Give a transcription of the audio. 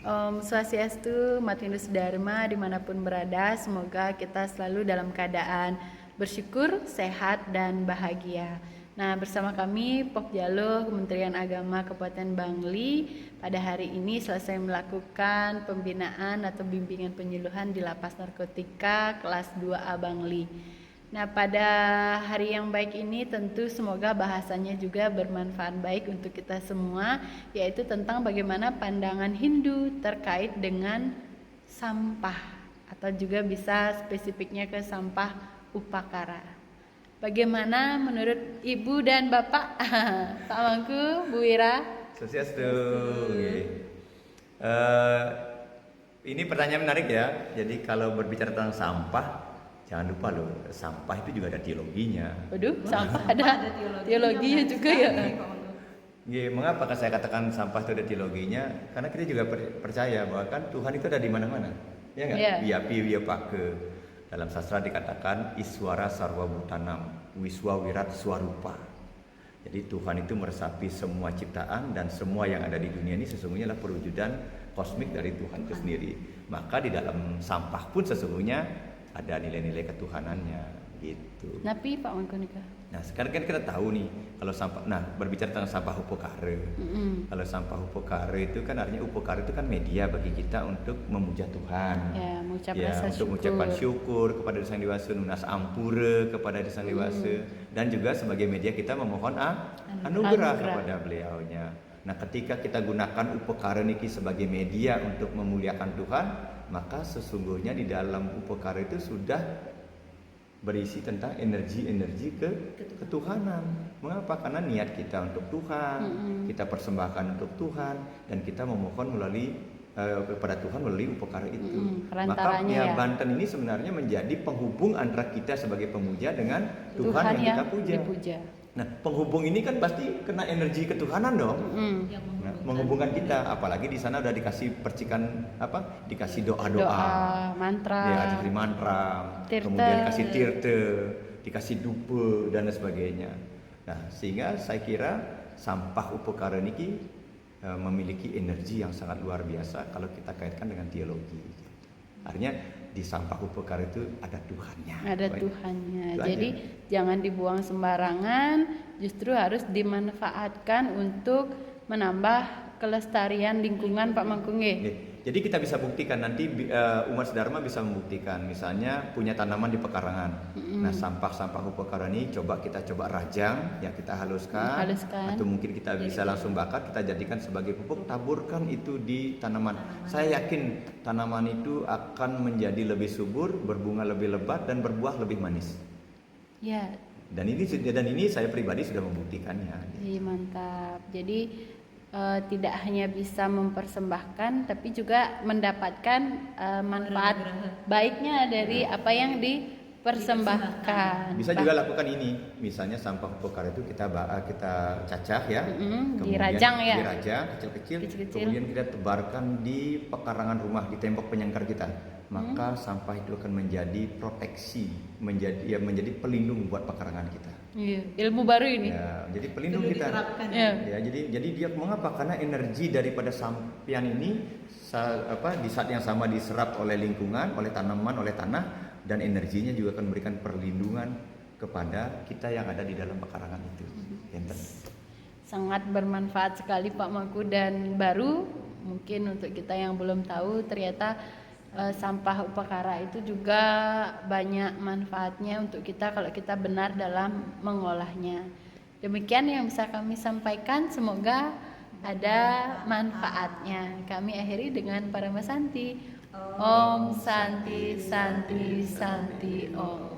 Om Swastiastu, Matinus Dharma dimanapun berada, semoga kita selalu dalam keadaan bersyukur, sehat, dan bahagia. Nah, bersama kami Pokjalo Kementerian Agama Kabupaten Bangli pada hari ini selesai melakukan pembinaan atau bimbingan penyuluhan di Lapas Narkotika kelas 2A Bangli. Nah, pada hari yang baik ini tentu semoga bahasanya juga bermanfaat baik untuk kita semua, yaitu tentang bagaimana pandangan Hindu terkait dengan sampah, atau juga bisa spesifiknya ke sampah upakara. Bagaimana menurut Ibu dan Bapak? Pak Mangku, Bu Wira? Swastiastu. Ini pertanyaan menarik ya. Jadi kalau berbicara tentang sampah, jangan lupa loh, sampah itu juga ada teologinya. Waduh, sampah ada teologinya juga ya. Mengapa saya katakan sampah itu ada teologinya? Karena kita juga percaya bahwa kan Tuhan itu ada di mana-mana. Ya enggak? Yeah. Wiyapi wiyapake. Dalam sastra dikatakan iswara sarwa bhutanam, wiswa wirat swarupa. Jadi Tuhan itu meresapi semua ciptaan dan semua yang ada di dunia ini sesungguhnya adalah perwujudan kosmik dari Tuhan itu sendiri. Maka di dalam sampah pun sesungguhnya ada nilai-nilai ketuhanannya gitu. Tapi Pak Mangku nikah. Nah sekarang kan kita tahu nih kalau sampah, nah berbicara tentang sampah upakara. Kalau sampah upakara itu kan artinya upakara itu kan media bagi kita untuk memuja Tuhan. Ya, mengucap Ya, rasa untuk syukur. mengucapkan syukur kepada Sang Dewasa, nunas ampura kepada Sang Dewasa, dan juga sebagai media kita memohon anugerah kepada beliaunya. Nah ketika kita gunakan upakara niki sebagai media untuk memuliakan Tuhan, maka sesungguhnya di dalam upakara itu sudah berisi tentang energi-energi ketuhanan. Mengapa? Karena niat kita untuk Tuhan, kita persembahkan untuk Tuhan, dan kita memohon melalui kepada Tuhan melalui upakara itu. Maka ya, Banten ini sebenarnya menjadi penghubung antara kita sebagai pemuja dengan Tuhan yang kita puja. Nah, penghubung ini kan pasti kena energi ketuhanan dong. Nah, menghubungkan kita, apalagi di sana udah dikasih percikan apa? Dikasih doa-doa, mantra. Ya, dikasih mantra, kemudian kasih tirte, dikasih dupe dan sebagainya. Nah, sehingga saya kira sampah upakara niki memiliki energi yang sangat luar biasa kalau kita kaitkan dengan teologi. Artinya di sampah upakara itu ada Tuhannya. Ada Tuhannya. Itu jadi aja. Jangan dibuang sembarangan, justru harus dimanfaatkan untuk menambah kelestarian lingkungan Pak Mangku. Jadi kita bisa buktikan nanti umat Dharma bisa membuktikan, misalnya punya tanaman di pekarangan. Nah sampah-sampah upakara ini kita coba rajang, ya kita haluskan. Atau mungkin kita bisa langsung bakar, kita jadikan sebagai pupuk, taburkan itu di tanaman. Saya yakin tanaman itu akan menjadi lebih subur, berbunga lebih lebat dan berbuah lebih manis. Ya. Dan ini saya pribadi sudah membuktikannya. Iya, mantap. Jadi tidak hanya bisa mempersembahkan, tapi juga mendapatkan manfaat baiknya dari apa yang dipersembahkan. Bisa juga lakukan ini, misalnya sampah upakara itu kita cacah ya, kemudian dirajang kecil-kecil, kemudian kita tebarkan di pekarangan rumah, di tembok penyangkar kita. Maka sampah itu akan menjadi proteksi, menjadi pelindung buat pekarangan kita. Iya, ilmu baru ini. Ya, jadi pelindung kita. Ya, jadi dia mengapa? Karena energi daripada sampian ini di saat yang sama diserap oleh lingkungan, oleh tanaman, oleh tanah, dan energinya juga akan memberikan perlindungan kepada kita yang ada di dalam pekarangan itu. Sangat bermanfaat sekali Pak Mangku, dan baru mungkin untuk kita yang belum tahu ternyata sampah upakara itu juga banyak manfaatnya untuk kita kalau kita benar dalam mengolahnya. Demikian yang bisa kami sampaikan, semoga ada manfaatnya. Kami akhiri dengan Paramasanti. Om Santi Santi Santi Om.